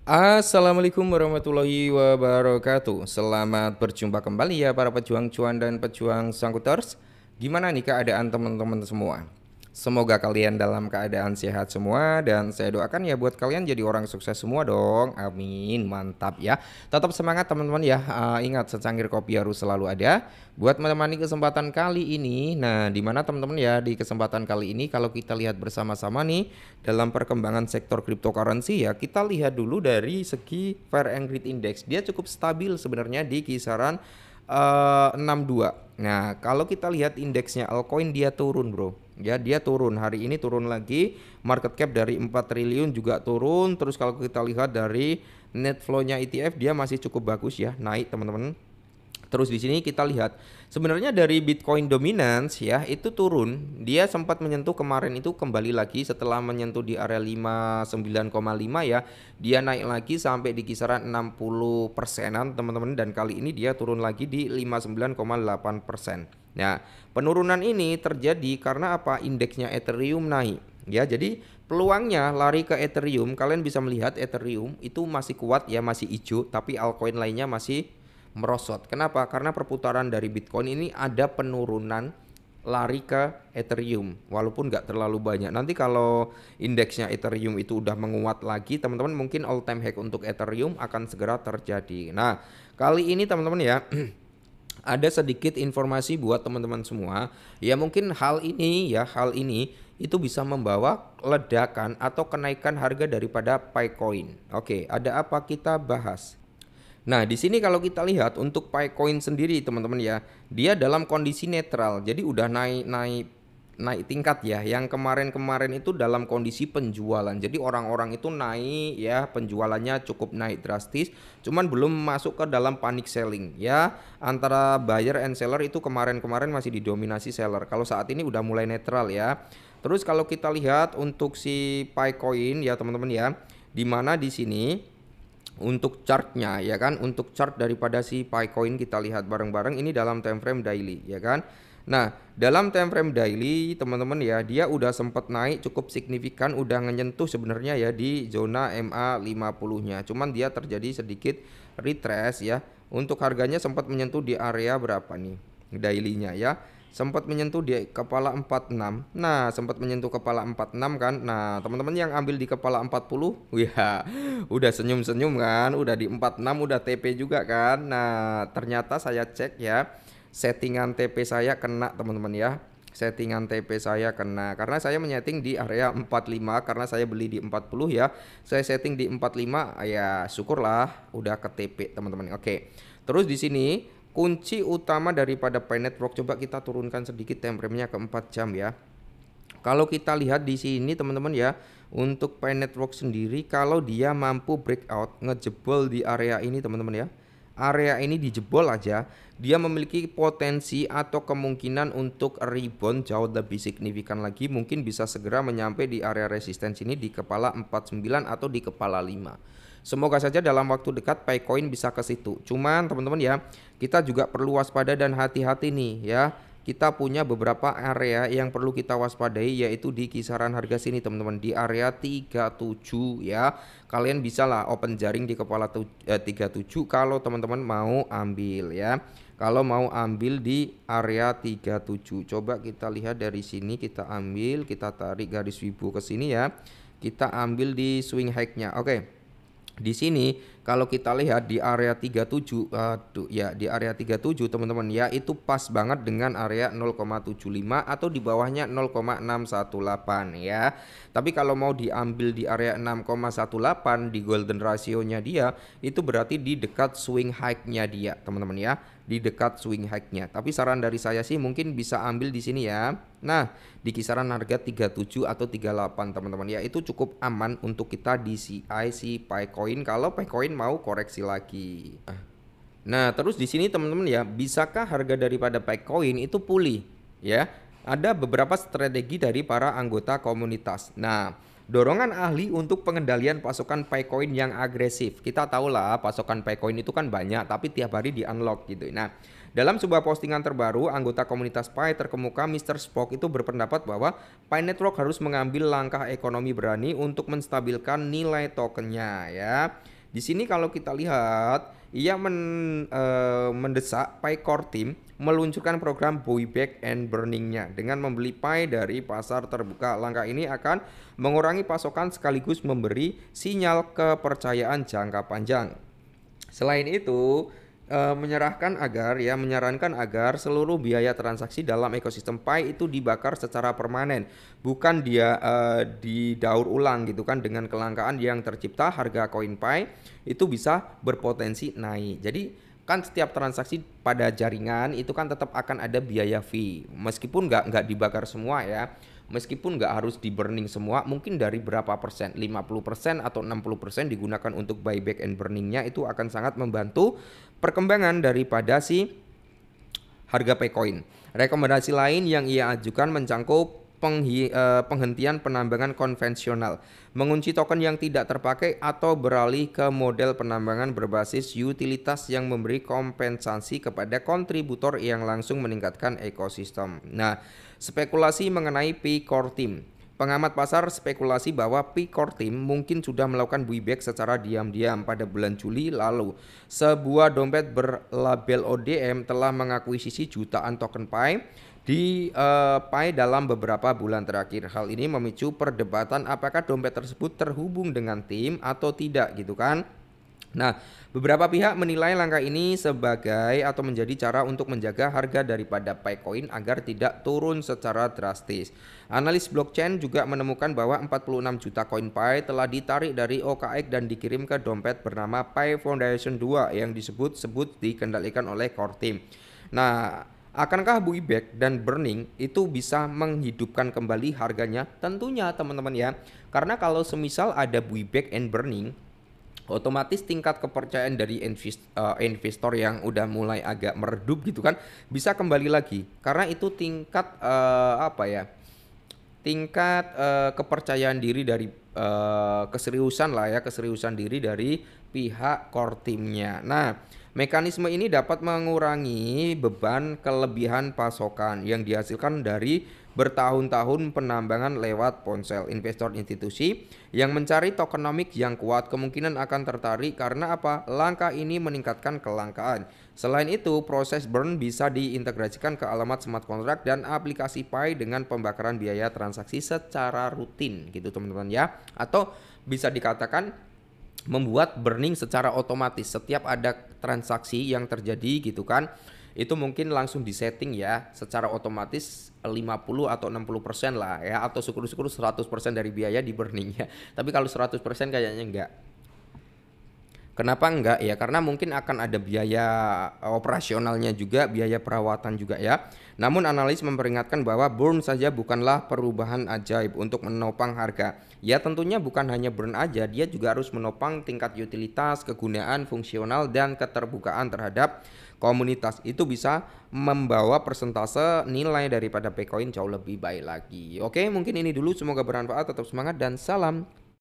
Assalamualaikum warahmatullahi wabarakatuh. Selamat berjumpa kembali ya para pejuang cuan dan pejuang sangkuters. Gimana nih keadaan teman-teman semua? Semoga kalian dalam keadaan sehat semua dan saya doakan ya buat kalian jadi orang sukses semua dong. Amin. Mantap ya. Tetap semangat teman-teman ya. Ingat secangkir kopi harus selalu ada buat menemani kesempatan kali ini. Nah, di mana teman-teman ya di kesempatan kali ini kalau kita lihat bersama-sama nih dalam perkembangan sektor cryptocurrency ya, kita lihat dulu dari segi Fair and Greed Index. Dia cukup stabil sebenarnya di kisaran 62. Nah, kalau kita lihat indeksnya altcoin dia turun, Bro. Ya, dia turun. Hari ini turun lagi. Market cap dari 4 triliun juga turun. Terus kalau kita lihat dari net flow-nya ETF dia masih cukup bagus ya, naik, teman-teman. Terus di sini kita lihat sebenarnya dari Bitcoin dominance ya itu turun. Dia sempat menyentuh kemarin itu kembali lagi setelah menyentuh di area 59,5 ya. Dia naik lagi sampai di kisaran 60%-an teman-teman dan kali ini dia turun lagi di 59,8%. Nah, penurunan ini terjadi karena apa? Indeksnya Ethereum naik. Ya, jadi peluangnya lari ke Ethereum. Kalian bisa melihat Ethereum itu masih kuat ya, masih hijau, tapi altcoin lainnya masih merosot. Kenapa? Karena perputaran dari Bitcoin ini ada penurunan lari ke Ethereum walaupun nggak terlalu banyak. Nanti kalau indeksnya Ethereum itu udah menguat lagi teman-teman mungkin all time high untuk Ethereum akan segera terjadi. Nah kali ini teman-teman ya ada sedikit informasi buat teman-teman semua ya mungkin hal ini itu bisa membawa ledakan atau kenaikan harga daripada Picoin. Oke, ada apa kita bahas? Nah, di sini kalau kita lihat untuk Picoin sendiri teman-teman ya, dia dalam kondisi netral. Jadi udah naik tingkat ya. Yang kemarin-kemarin itu dalam kondisi penjualan. Jadi orang-orang itu naik ya, penjualannya cukup naik drastis, cuman belum masuk ke dalam panic selling ya. Antara buyer and seller itu kemarin-kemarin masih didominasi seller. Kalau saat ini udah mulai netral ya. Terus kalau kita lihat untuk si Picoin ya teman-teman ya, di mana di sini untuk chartnya ya kan, untuk chart daripada si Picoin kita lihat bareng-bareng ini dalam time frame daily ya kan. Nah dalam time frame daily teman-teman ya dia udah sempat naik cukup signifikan, udah menyentuh sebenarnya ya di zona MA50 nya, cuman dia terjadi sedikit retrace ya. Untuk harganya sempat menyentuh di area berapa nih dailynya ya, sempat menyentuh di kepala 46. Nah, sempat menyentuh kepala 46 kan. Nah, teman-teman yang ambil di kepala 40, ya udah senyum-senyum kan, udah di 46 udah TP juga kan. Nah, ternyata saya cek ya, settingan TP saya kena teman-teman ya. Settingan TP saya kena karena saya menyeting di area 45 karena saya beli di 40 ya. Saya setting di 45 ya syukurlah udah ke TP teman-teman. Oke. Terus di sini kunci utama daripada Pi Network coba kita turunkan sedikit time frame-nya ke 4 jam ya. Kalau kita lihat di sini teman-teman ya, untuk Pi Network sendiri kalau dia mampu breakout ngejebol di area ini teman-teman ya. Area ini dijebol aja, dia memiliki potensi atau kemungkinan untuk rebound jauh lebih signifikan lagi, mungkin bisa segera menyampai di area resistance ini di kepala 49 atau di kepala 5. Semoga saja dalam waktu dekat Picoin bisa ke situ. Cuman teman-teman ya, kita juga perlu waspada dan hati-hati nih ya. Kita punya beberapa area yang perlu kita waspadai yaitu di kisaran harga sini teman-teman, di area 37 ya. Kalian bisa lah open jaring di kepala 37 kalau teman-teman mau ambil ya. Kalau mau ambil di area 37. Coba kita lihat dari sini, kita ambil, kita tarik garis wibu ke sini ya. Kita ambil di swing high-nya. Oke. Di sini kalau kita lihat di area 37, aduh ya di area 37 teman-teman ya itu pas banget dengan area 0,75 atau di bawahnya 0,618 ya. Tapi kalau mau diambil di area 6,18 di golden ratio-nya dia itu berarti di dekat swing high-nya dia teman-teman ya, di dekat swing high-nya. Tapi saran dari saya sih mungkin bisa ambil di sini ya. Nah, di kisaran harga 37 atau 38 teman-teman ya, itu cukup aman untuk kita di si Picoin kalau Picoin mau koreksi lagi. Nah, terus di sini teman-teman ya, bisakah harga daripada Picoin itu pulih? Ya, ada beberapa strategi dari para anggota komunitas. Nah, dorongan ahli untuk pengendalian pasokan Picoin yang agresif. Kita tahu lah pasokan Picoin itu kan banyak, tapi tiap hari di unlock gitu. Nah, Dalam sebuah postingan terbaru, anggota komunitas Pi terkemuka Mr. Spock itu berpendapat bahwa Pi Network harus mengambil langkah ekonomi berani untuk menstabilkan nilai tokennya ya. Di sini kalau kita lihat, ia mendesak Pi Core Team meluncurkan program buyback and burning-nya dengan membeli Pi dari pasar terbuka. Langkah ini akan mengurangi pasokan sekaligus memberi sinyal kepercayaan jangka panjang. Selain itu, menyarankan agar seluruh biaya transaksi dalam ekosistem Pi itu dibakar secara permanen, bukan dia didaur ulang gitu kan. Dengan kelangkaan yang tercipta, harga koin Pi itu bisa berpotensi naik. Jadi kan setiap transaksi pada jaringan itu kan tetap akan ada biaya fee, meskipun nggak dibakar semua ya, meskipun nggak harus di burning semua, mungkin dari berapa persen, 50% atau 60% digunakan untuk buyback and burningnya, itu akan sangat membantu perkembangan daripada si harga Pcoin. Rekomendasi lain yang ia ajukan mencangkup penghentian penambangan konvensional, mengunci token yang tidak terpakai atau beralih ke model penambangan berbasis utilitas yang memberi kompensasi kepada kontributor yang langsung meningkatkan ekosistem. Nah, spekulasi mengenai Pi Core Team. Pengamat pasar spekulasi bahwa Pi Core Team mungkin sudah melakukan buyback secara diam-diam pada bulan Juli lalu. Sebuah dompet berlabel ODM telah mengakuisisi jutaan token Pi di Pi dalam beberapa bulan terakhir. Hal ini memicu perdebatan apakah dompet tersebut terhubung dengan tim atau tidak gitu kan. Nah, beberapa pihak menilai langkah ini sebagai atau menjadi cara untuk menjaga harga daripada Pcoin agar tidak turun secara drastis. Analis blockchain juga menemukan bahwa 46 juta koin Pi telah ditarik dari OKX dan dikirim ke dompet bernama Pi Foundation 2 yang disebut-sebut dikendalikan oleh Core Team. Nah, akankah buyback dan burning itu bisa menghidupkan kembali harganya? Tentunya teman-teman ya. Karena kalau semisal ada buyback and burning, otomatis tingkat kepercayaan dari investor yang udah mulai agak meredup gitu kan bisa kembali lagi. Karena itu tingkat kepercayaan diri dari keseriusan diri dari pihak core teamnya. Nah, mekanisme ini dapat mengurangi beban kelebihan pasokan yang dihasilkan dari bertahun-tahun penambangan lewat ponsel. Investor institusi yang mencari tokenomics yang kuat kemungkinan akan tertarik karena apa? Langkah ini meningkatkan kelangkaan. Selain itu, proses burn bisa diintegrasikan ke alamat smart contract dan aplikasi Pi dengan pembakaran biaya transaksi secara rutin gitu teman-teman ya. Atau bisa dikatakan membuat burning secara otomatis setiap ada transaksi yang terjadi gitu kan, itu mungkin langsung disetting ya secara otomatis 50 atau 60% lah ya, atau syukur-syukur 100% dari biaya di burning ya. Tapi kalau 100% kayaknya enggak. Kenapa enggak ya? Karena mungkin akan ada biaya operasionalnya juga, biaya perawatan juga ya. Namun analis memperingatkan bahwa burn saja bukanlah perubahan ajaib untuk menopang harga. Ya tentunya bukan hanya burn aja, dia juga harus menopang tingkat utilitas, kegunaan, fungsional, dan keterbukaan terhadap komunitas. Itu bisa membawa persentase nilai daripada Pcoin jauh lebih baik lagi. Oke, mungkin ini dulu, semoga bermanfaat, tetap semangat dan salam